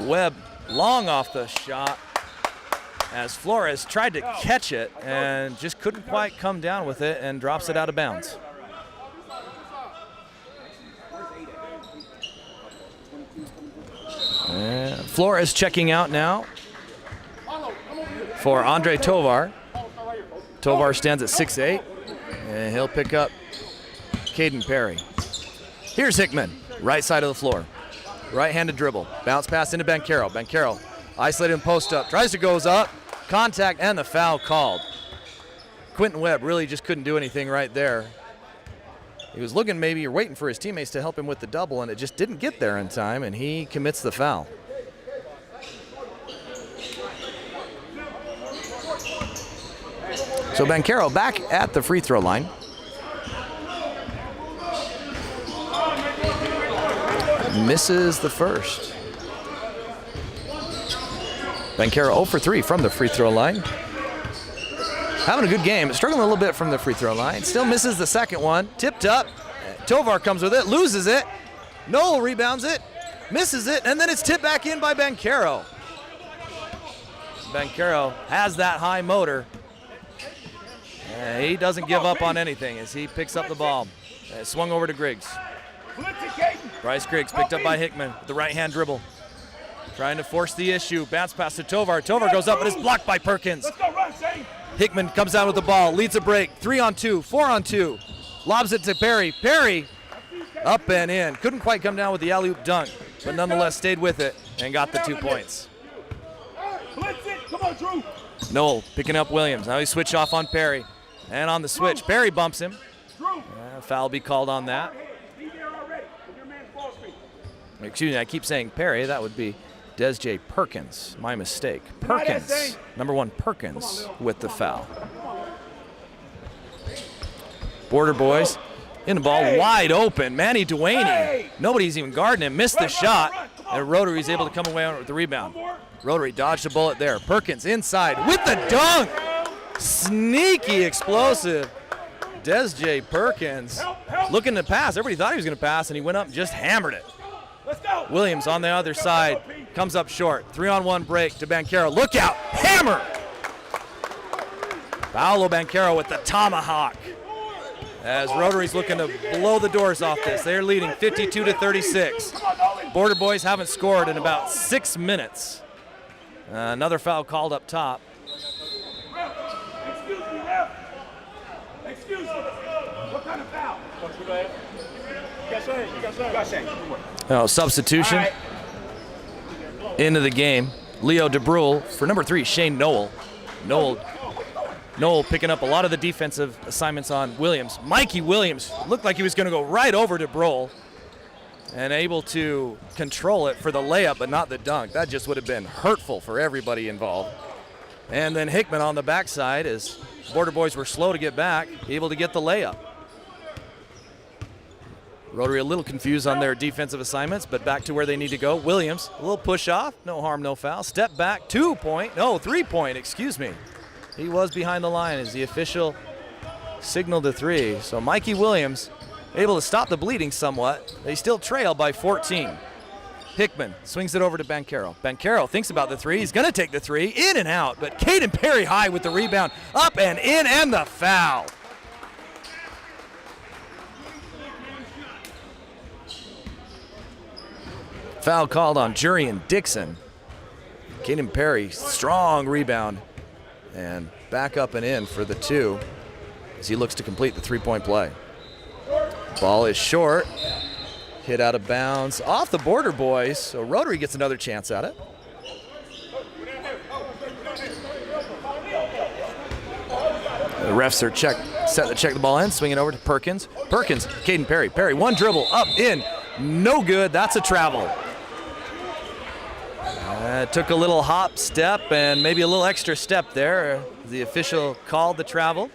Webb long off the shot as Flores tried to catch it and just couldn't quite come down with it and drops it out of bounds. And Flores checking out now for Andre Tovar. Tovar stands at 6'8", and he'll pick up Kaden Perry. Here's Hickman, right side of the floor. Right-handed dribble, bounce pass into Banchero. Banchero isolated and post up, tries to goes up, contact and the foul called. Quentin Webb really just couldn't do anything right there. He was looking maybe or waiting for his teammates to help him with the double, and it just didn't get there in time, and he commits the foul. So Banchero back at the free throw line. Misses the first. Banchero 0 for 3 from the free throw line. Having a good game, struggling a little bit from the free throw line. Still misses the second one. Tipped up. Tovar comes with it, loses it. Noel rebounds it, misses it, and then it's tipped back in by Banchero. Banchero has that high motor. He doesn't give up on anything as he picks up the ball. Swung over to Griggs. Bryce Griggs picked up by Hickman with the right-hand dribble. Trying to force the issue. Bounce pass to Tovar. Tovar goes up, but it's blocked by Perkins. Hickman comes down with the ball, leads a break. 3-on-2, 4-on-2. Lobs it to Perry. Perry up and in. Couldn't quite come down with the alley-oop dunk, but nonetheless stayed with it and got the 2 points. Blitz it. Come on, Drew. Noel picking up Williams. Now he switched off on Perry. And on the switch, Perry bumps him. Drew. Foul be called on that. Be there already. With your man's ball screen. Excuse me, I keep saying Perry. That would be Des J. Perkins. My mistake. Perkins. Number 1, Perkins with the foul. Border Boys in the ball, wide open. Manny Duaney. Nobody's even guarding him. Missed the shot. And Rotary's able to come away with the rebound. Rotary dodged a bullet there. Perkins inside with the dunk. Sneaky explosive. Des J. Perkins looking to pass. Everybody thought he was going to pass, and he went up and just hammered it. Let's go. Williams on the other side comes up short. 3-on-1 break to Banchero. Look out. Hammer. Paolo Banchero with the tomahawk. As Rotary's looking to blow the doors off this. They're leading 52-36. Border Boys haven't scored in about 6 minutes. Another foul called up top. Excuse me, ref. Excuse me. What kind of foul? You got say. Substitution into the game. Leo DeBrule for number 3, Shane Noel. Noel picking up a lot of the defensive assignments on Williams. Mikey Williams looked like he was going to go right over DeBrule and able to control it for the layup, but not the dunk. That just would have been hurtful for everybody involved. And then Hickman on the backside, as Border Boys were slow to get back, able to get the layup. Rotary a little confused on their defensive assignments, but back to where they need to go. Williams, a little push off, no harm, no foul. Step back, 3-point, excuse me. He was behind the line as the official signaled a 3. So Mikey Williams able to stop the bleeding somewhat. They still trail by 14. Hickman swings it over to Banchero. Banchero thinks about the 3. He's going to take the 3, in and out, but Kaden Perry high with the rebound, up and in, and the foul. Foul called on Jurian Dixon. Kaden Perry, strong rebound, and back up and in for the 2 as he looks to complete the 3-point play. Ball is short, hit out of bounds off the Border Boys, so Rotary gets another chance at it. The refs are set to check the ball in, swing it over to Perkins. Kaden Perry. Perry, one dribble, up, in, no good. That's a travel. Took a little hop, step, and maybe a little extra step there. The official called the travel.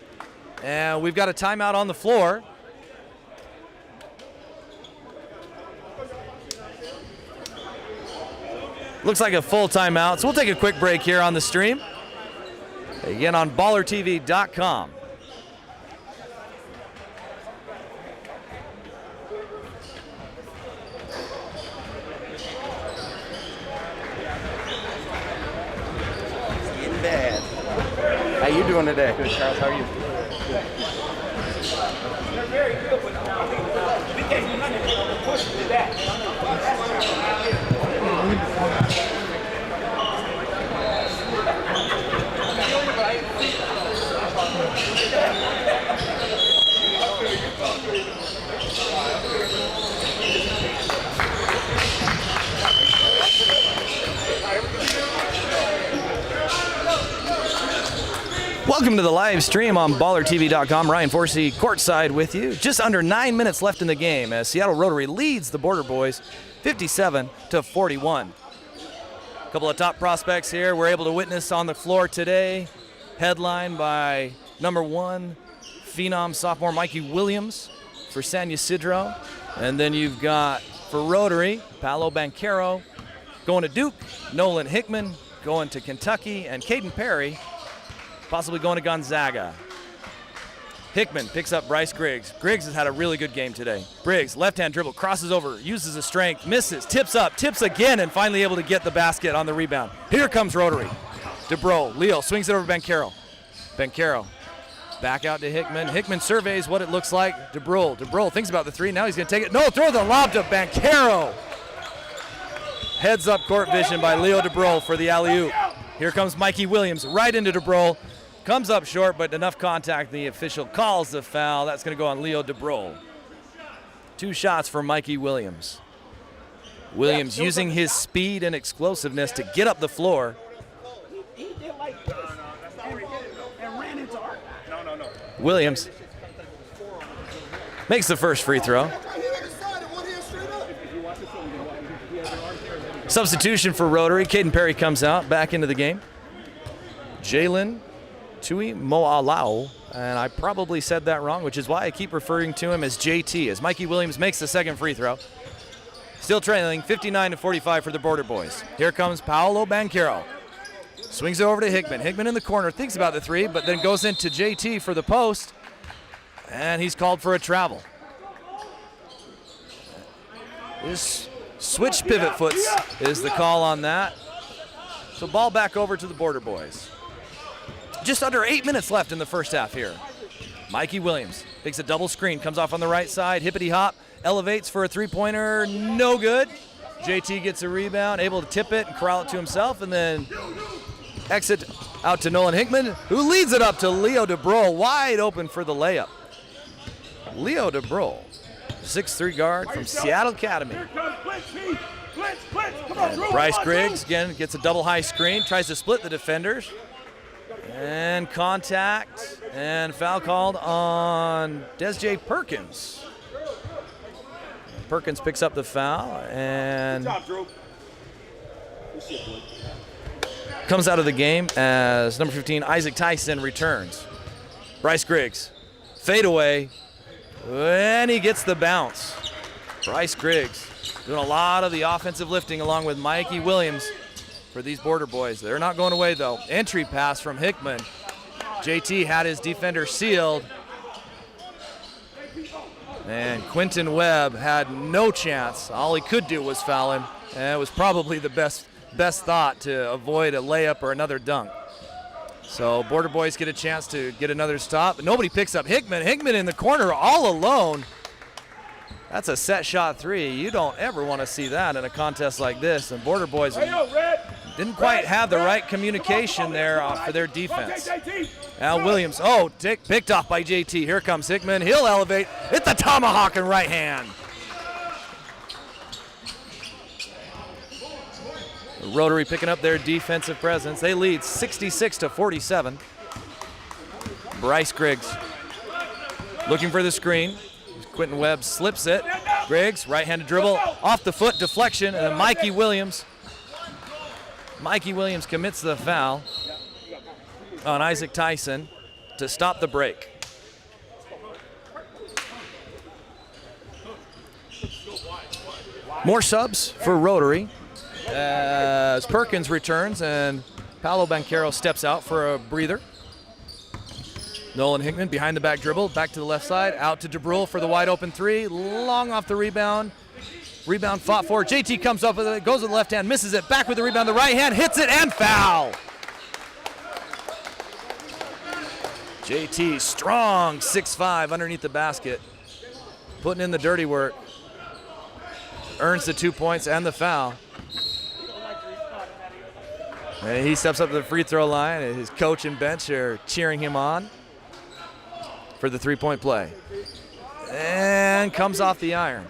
And we've got a timeout on the floor. Looks like a full timeout, so we'll take a quick break here on the stream. Again on ballertv.com. Bad. How you doing today? Good, Charles. How are you? They're very good, but we can't do nothing to push to that. Welcome to the live stream on ballertv.com. Ryan Forsey courtside with you. Just under 9 minutes left in the game as Seattle Rotary leads the Border Boys 57-41. A couple of top prospects here we're able to witness on the floor today. Headlined by number 1 phenom sophomore Mikey Williams for San Ysidro. And then you've got for Rotary, Paolo Banchero going to Duke, Nolan Hickman going to Kentucky, and Kaden Perry possibly going to Gonzaga. Hickman picks up Bryce Griggs. Griggs has had a really good game today. Briggs, left-hand dribble, crosses over, uses his strength, misses, tips up, tips again, and finally able to get the basket on the rebound. Here comes Rotary. DeBro, Leo swings it over Banchero. Banchero back out to Hickman. Hickman surveys what it looks like. DeBro thinks about the 3. Now he's going to take it. No, throw the lob to Banchero. Heads up court vision by Leo DeBro for the alley-oop. Here comes Mikey Williams right into DeBro. Comes up short, but enough contact. The official calls the foul. That's going to go on Leo DeBrol. 2 shots for Mikey Williams. Williams using his speed and explosiveness to get up the floor. He did like this and ran into our. No. Williams makes the first free throw. Substitution for Rotary. Kaden Perry comes out, back into the game. Jalen Tui Mo'alau, and I probably said that wrong, which is why I keep referring to him as JT, as Mikey Williams makes the second free throw. Still trailing 59-45 for the Border Boyz. Here comes Paolo Banchero. Swings it over to Hickman. Hickman in the corner, thinks about the 3, but then goes into JT for the post, and he's called for a travel. This switch pivot foots is the call on that. So ball back over to the Border Boyz. Just under 8 minutes left in the first half here. Mikey Williams takes a double screen, comes off on the right side, hippity hop, elevates for a 3-pointer, no good. JT gets a rebound, able to tip it and corral it to himself, and then exit out to Nolan Hickman, who leads it up to Leo DeBrol, wide open for the layup. Leo DeBrol, 6'3" guard from Seattle Academy. Bryce Griggs, again, gets a double high screen, tries to split the defenders. And contact and foul called on Des Perkins. Perkins picks up the foul and comes out of the game as number 15, Isaac Tyson, returns. Bryce Griggs, fade away, and he gets the bounce. Bryce Griggs doing a lot of the offensive lifting along with Mikey Williams for these Border Boyz. They're not going away though. Entry pass from Hickman. JT had his defender sealed. And Quentin Webb had no chance. All he could do was foul him. And it was probably the best thought to avoid a layup or another dunk. So Border Boyz get a chance to get another stop. But nobody picks up Hickman. Hickman in the corner all alone. That's a set shot 3. You don't ever want to see that in a contest like this. And Border Boyz didn't quite have the right communication there for their defense. Now Williams, picked off by JT. Here comes Hickman. He'll elevate. It's the tomahawk in right hand. Rotary picking up their defensive presence. They lead 66-47. Bryce Griggs looking for the screen. Quentin Webb slips it. Griggs, right-handed dribble, off the foot, deflection, and then Mikey Williams. Mikey Williams commits the foul on Isaac Tyson to stop the break. More subs for Rotary as Perkins returns and Paolo Banchero steps out for a breather. Nolan Hickman behind the back dribble, back to the left side, out to DeBrol for the wide open 3, long off the rebound. Rebound fought for. JT comes up with it, goes with the left hand, misses it, back with the rebound, the right hand, hits it, and foul. JT, strong 6'5" underneath the basket, putting in the dirty work. Earns the 2 points and the foul. And he steps up to the free throw line, and his coach and bench are cheering him on for the 3-point play. And comes off the iron.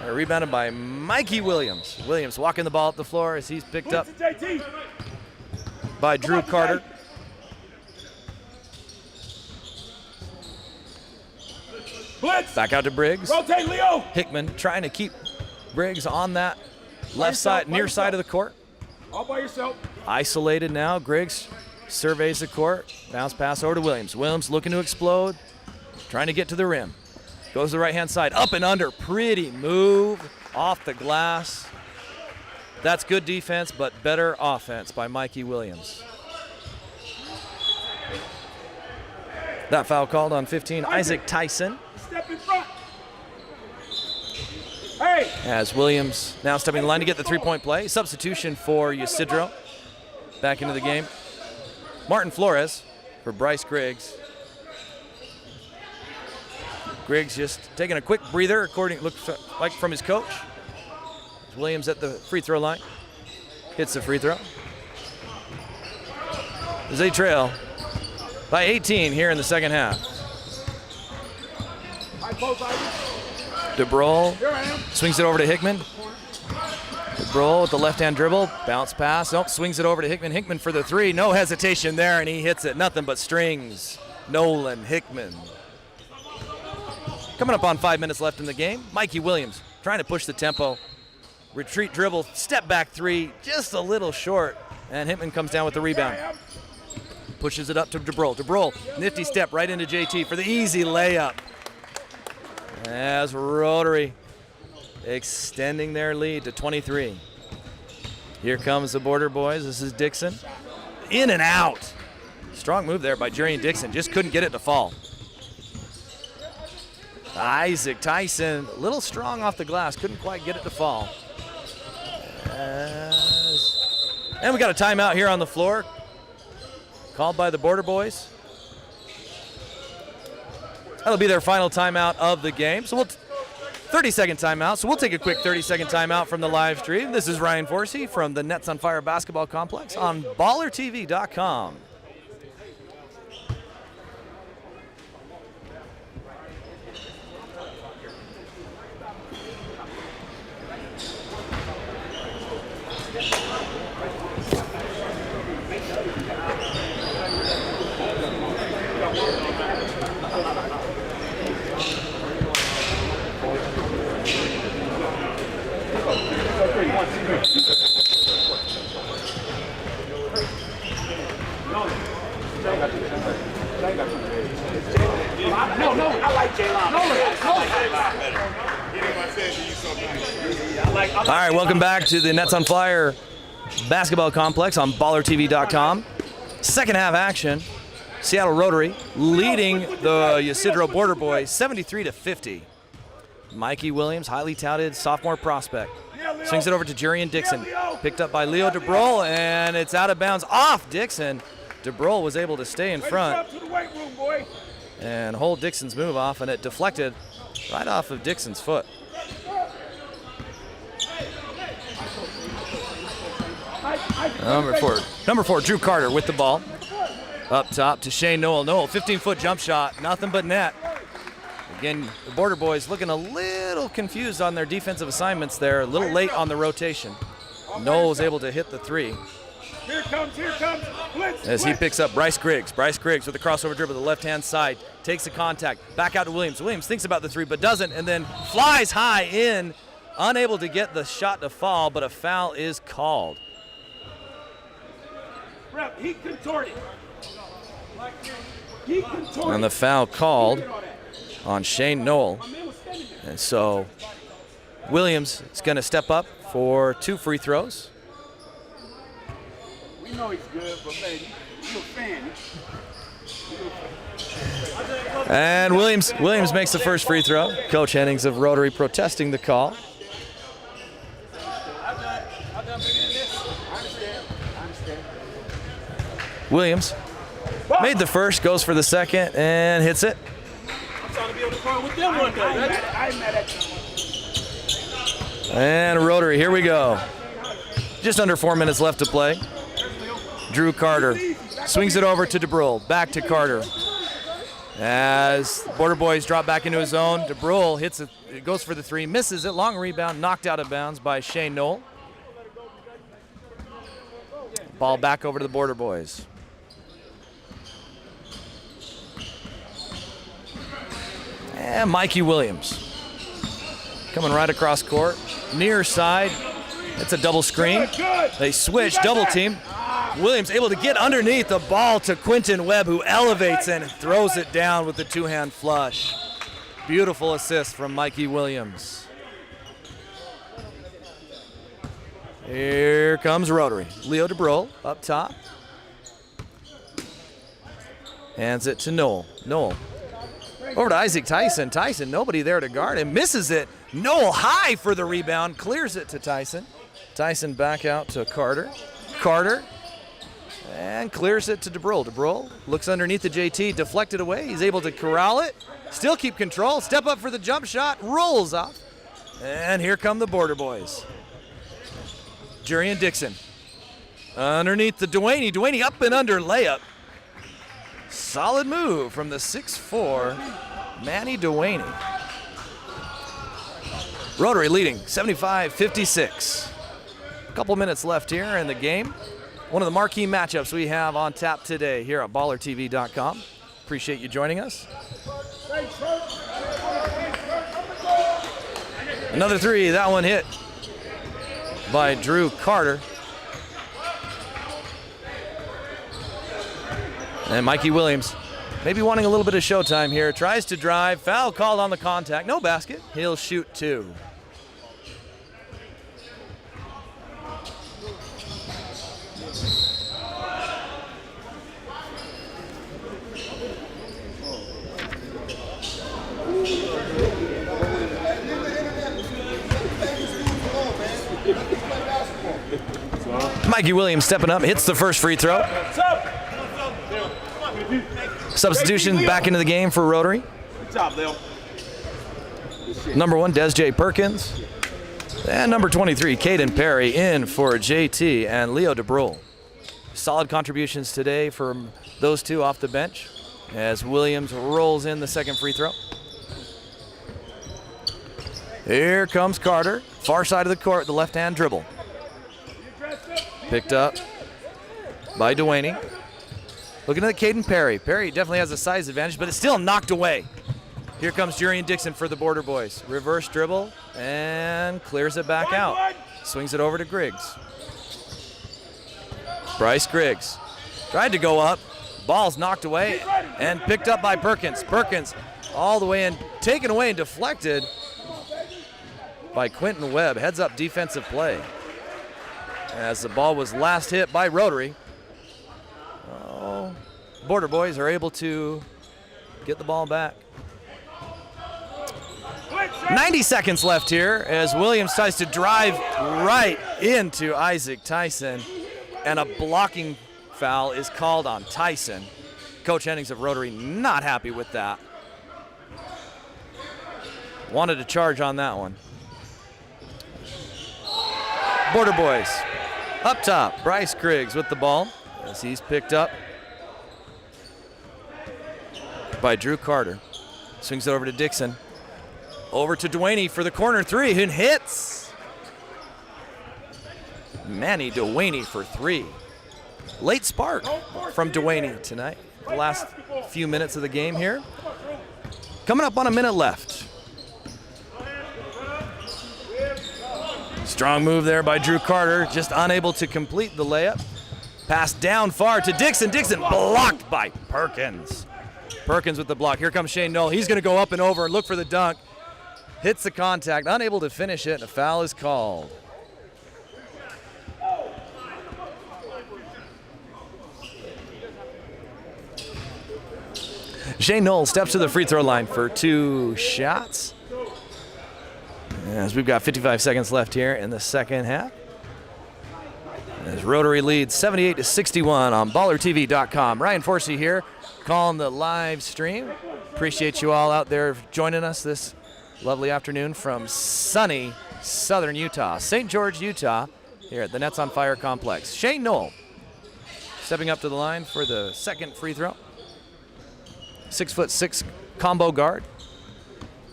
Rebounded by Mikey Williams. Williams walking the ball up the floor as he's picked up by Drew Carter. Back out to Briggs. Rotate, Leo. Hickman trying to keep Briggs on that left side, near side of the court. All by yourself. Isolated now. Griggs surveys the court. Bounce pass over to Williams. Williams looking to explode, trying to get to the rim. Goes to the right-hand side, up and under. Pretty move off the glass. That's good defense, but better offense by Mikey Williams. That foul called on 15, Isaac Tyson. Step in front. Hey. As Williams now stepping in the line to get the 3-point play. Substitution for Ysidro. Back into the game. Martin Flores for Bryce Griggs. Griggs just taking a quick breather, according looks like from his coach. Williams at the free throw line. Hits the free throw. As they trail by 18 here in the second half. DeBrol swings it over to Hickman. DeBrol with the left-hand dribble, bounce pass. Nope, swings it over to Hickman. Hickman for the three. No hesitation there, and he hits it. Nothing but strings. Nolan Hickman. Coming up on 5 minutes left in the game, Mikey Williams trying to push the tempo. Retreat dribble, step back three, just a little short, and Hickman comes down with the rebound. Pushes it up to DeBrol. DeBrol, nifty step right into JT for the easy layup. As Rotary extending their lead to 23. Here comes the Border Boyz. This is Dixon. In and out. Strong move there by Jurian Dixon. Just couldn't get it to fall. Isaac Tyson, a little strong off the glass. Couldn't quite get it to fall. And we got a timeout here on the floor. Called by the Border Boyz. That'll be their final timeout of the game. So 30-second timeout. So we'll take a quick 30-second timeout from the live stream. This is Ryan Forsey from the Nets on Fire Basketball Complex on BallerTV.com. No, I like J-Line. All right, welcome back to the Nets on Fire Basketball Complex on BallerTV.com. Second half action. Seattle Rotary leading the Ysidro Border Boyz 73-50. Mikey Williams, highly touted sophomore prospect. Swings it over to Jurian Dixon. Picked up by Leo DeBrol, and it's out of bounds off Dixon. DeBrol was able to stay in front and hold Dixon's move off, and it deflected right off of Dixon's foot. Number four, Drew Carter with the ball. Up top to Shane Noel. Noel, 15-foot jump shot, nothing but net. Again, the Border Boyz looking a little confused on their defensive assignments there, a little late on the rotation. Noel was able to hit the three. Here comes. Blitz, as he picks up Bryce Griggs. Bryce Griggs with a crossover dribble to the left-hand side. Takes the contact. Back out to Williams. Williams thinks about the three but doesn't, and then flies high in. Unable to get the shot to fall, but a foul is called. Rep, he contorted. And the foul called on Shane Noel. And so Williams is going to step up for 2 free throws. We know he's good, but man, you're a fan. And Williams makes the first free throw. Coach Hennings of Rotary protesting the call. Williams made the first, goes for the second, and hits it. I'm trying to be on the front with them one day. I'm mad at you. And Rotary, here we go. Just under 4 minutes left to play. Drew Carter swings it over to DeBrol. Back to Carter. As Border Boyz drop back into his zone, DeBrol hits it, goes for the three, misses it. Long rebound, knocked out of bounds by Shane Noel. Ball back over to the Border Boyz. And Mikey Williams coming right across court. Near side. It's a double screen. They switch, double team. Williams able to get underneath the ball to Quentin Webb, who elevates and throws it down with the two-hand flush. Beautiful assist from Mikey Williams. Here comes Rotary. Leo DeBrol up top. Hands it to Noel. Noel over to Isaac Tyson. Tyson, nobody there to guard him. Misses it. Noel high for the rebound. Clears it to Tyson. Tyson back out to Carter. Carter. And clears it to DeBrol. DeBrol looks underneath the JT. Deflected away. He's able to corral it. Still keep control. Step up for the jump shot. Rolls off. And here come the Border Boyz. Jurian Dixon. Underneath the Duaney. Duaney up and under layup. Solid move from the 6'4", Manny Dewaney. Rotary leading 75-56. A couple minutes left here in the game. One of the marquee matchups we have on tap today here at ballertv.com. Appreciate you joining us. Another three, that one hit by Drew Carter. And Mikey Williams, maybe wanting a little bit of showtime here, tries to drive, foul called on the contact, no basket, he'll shoot two. Mikey Williams stepping up, hits the first free throw. Substitution back into the game for Rotary. Number 1, Des J. Perkins. And number 23, Kaden Perry in for JT and Leo DeBrule. Solid contributions today from those two off the bench as Williams rolls in the second free throw. Here comes Carter, far side of the court, the left-hand dribble. Picked up by Dewaney. Looking at Kaden Perry. Perry definitely has a size advantage, but it's still knocked away. Here comes Jurian Dixon for the Border Boys. Reverse dribble and clears it back out. Swings it over to Griggs. Bryce Griggs tried to go up. Ball's knocked away and picked up by Perkins. Perkins all the way in, taken away and deflected by Quentin Webb. Heads up defensive play. As the ball was last hit by Rotary. Border Boys are able to get the ball back. 90 seconds left here as Williams tries to drive right into Isaac Tyson, and a blocking foul is called on Tyson. Coach Hennings of Rotary not happy with that. Wanted to charge on that one. Border Boys up top, Bryce Griggs with the ball as he's picked up by Drew Carter. Swings it over to Dixon. Over to Dewaney for the corner three and hits. Manny Dewaney for three. Late spark from Dewaney tonight. The last few minutes of the game here. Coming up on a minute left. Strong move there by Drew Carter, just unable to complete the layup. Pass down far to Dixon. Dixon blocked by Perkins. Perkins with the block. Here comes Shane Knoll. He's going to go up and over and look for the dunk. Hits the contact, unable to finish it, and a foul is called. Shane Knoll steps to the free throw line for two shots. As we've got 55 seconds left here in the second half. As Rotary leads 78-61 on ballertv.com. Ryan Forsey here, calling the live stream. Appreciate you all out there joining us this lovely afternoon from sunny southern Utah. St. George, Utah, here at the Nets on Fire complex. Shane Knoll stepping up to the line for the second free throw. 6'6" combo guard.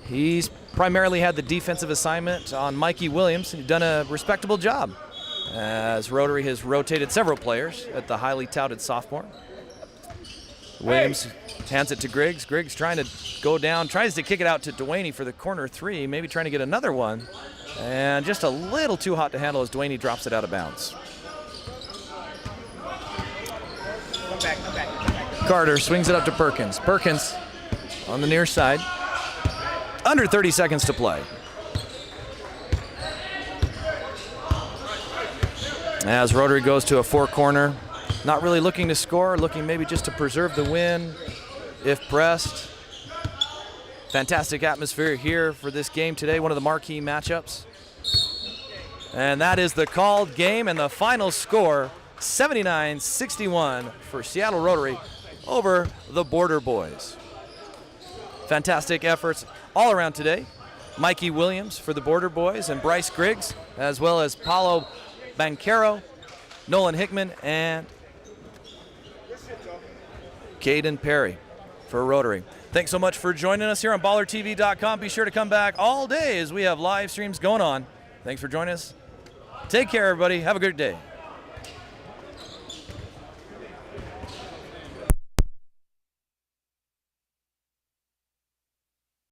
He's primarily had the defensive assignment on Mikey Williams. He's done a respectable job as Rotary has rotated several players at the highly touted sophomore. Williams hands it to Griggs. Griggs trying to go down, tries to kick it out to Dewaney for the corner three, maybe trying to get another one. And just a little too hot to handle as Dewaney drops it out of bounds. Come back. Carter swings it up to Perkins. Perkins on the near side. Under 30 seconds to play. As Rotary goes to a four-corner, not really looking to score, looking maybe just to preserve the win if pressed. Fantastic atmosphere here for this game today, one of the marquee matchups. And that is the called game and the final score, 79-61 for Seattle Rotary over the Border Boys. Fantastic efforts all around today. Mikey Williams for the Border Boys and Bryce Griggs, as well as Paolo Banchero, Nolan Hickman, and Kaden Perry for Rotary. Thanks so much for joining us here on BallerTV.com. Be sure to come back all day as we have live streams going on. Thanks for joining us. Take care, everybody. Have a great day.